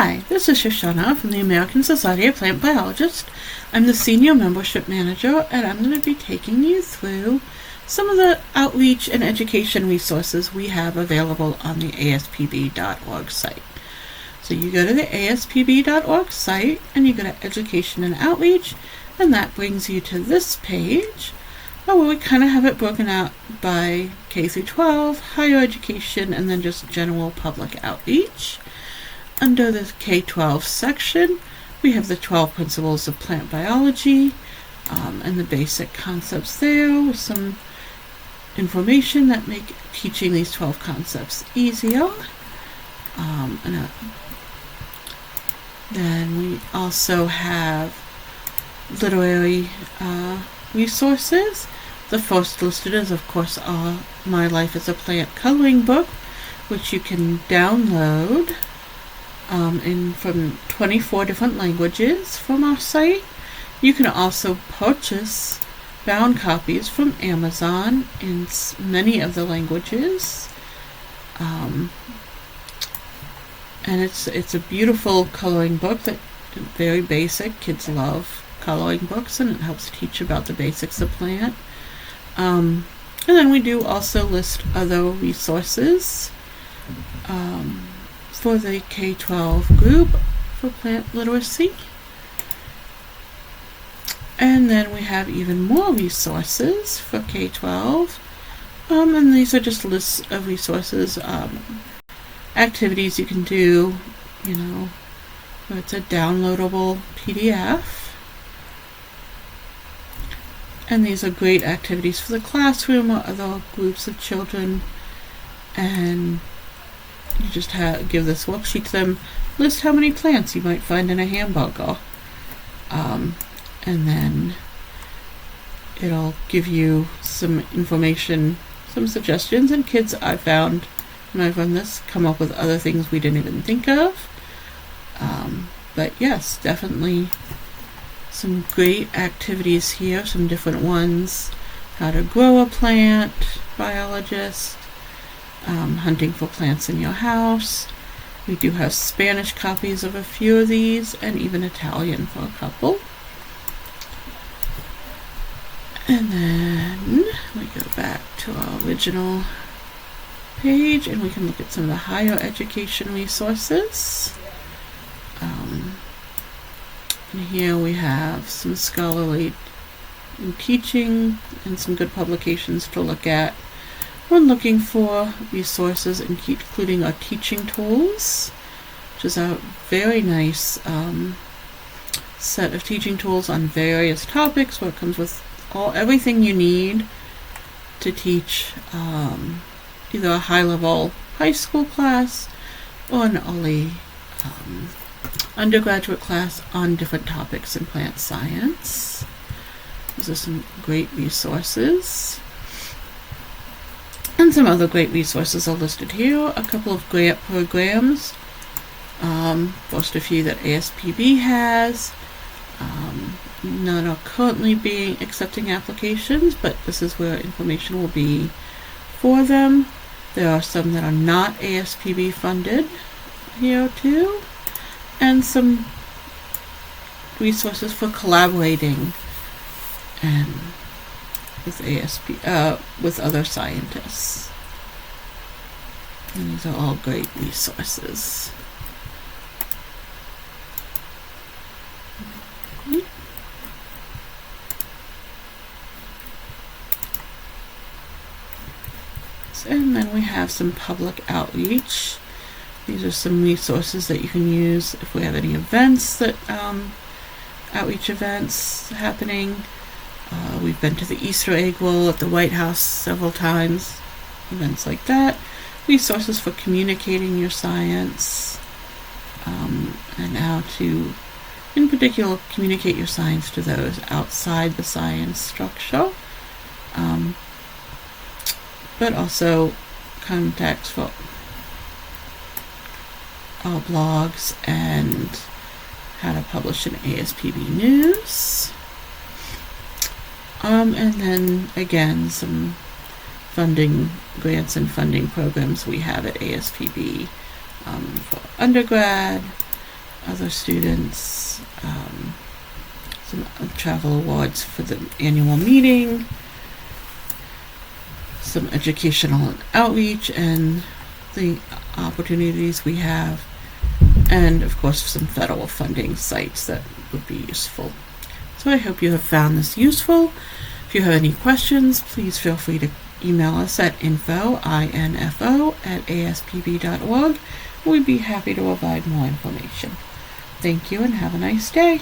Hi, this is Shoshana from the American Society of Plant Biologists. I'm the Senior Membership Manager, and I'm going to be taking you through some of the outreach and education resources we have available on the ASPB.org site. So you go to the ASPB.org site, and you go to Education and Outreach, and that brings you to this page, where we kind of have it broken out by K through 12, higher education, and then just general public outreach. Under the K-12 section, we have the 12 principles of plant biology and the basic concepts there with some information that make teaching these 12 concepts easier. Then we also have literary resources. The first listed is, of course, My Life as a Plant coloring book, which you can download from 24 different languages from our site. You can also purchase bound copies from Amazon in many of the languages. And it's a beautiful coloring book that very basic. Kids love coloring books, and it helps teach about the basics of plant. And then we do also list other resources for the K-12 group for plant literacy. And then we have even more resources for K-12. And these are just lists of resources, activities you can do, where it's a downloadable PDF. And these are great activities for the classroom or other groups of children. And you just give this worksheet to them, list how many plants you might find in a hamburger. And then it'll give you some information, some suggestions, and kids, I found when I've run this, come up with other things we didn't even think of. But yes, definitely some great activities here, some different ones. How to grow a plant, biologist, hunting for plants in your house. We do have Spanish copies of a few of these, and even Italian for a couple. And then we go back to our original page, and we can look at some of the higher education resources. And here we have some scholarly teaching and some good publications to look at when looking for resources, including our teaching tools, which is a very nice set of teaching tools on various topics, where it comes with everything you need to teach either a high-level high school class or an early undergraduate class on different topics in plant science. These are some great resources. And some other great resources are listed here. A couple of grant programs. First a few that ASPB has. None are currently accepting applications, but this is where information will be for them. There are some that are not ASPB funded here too, and some resources for collaborating and with other scientists. And these are all great resources. And then we have some public outreach. These are some resources that you can use if we have any events that outreach events happening. We've been to the Easter egg roll at the White House several times, events like that. Resources for communicating your science, and how to, in particular, communicate your science to those outside the science structure. But also contacts for our blogs and how to publish in ASPB News. And then again, some grants and funding programs we have at ASPB for undergrad, other students, some travel awards for the annual meeting, some educational outreach and the opportunities we have, and of course some federal funding sites that would be useful. So I hope you have found this useful. If you have any questions, please feel free to email us at info@aspb.org. We'd be happy to provide more information. Thank you and have a nice day.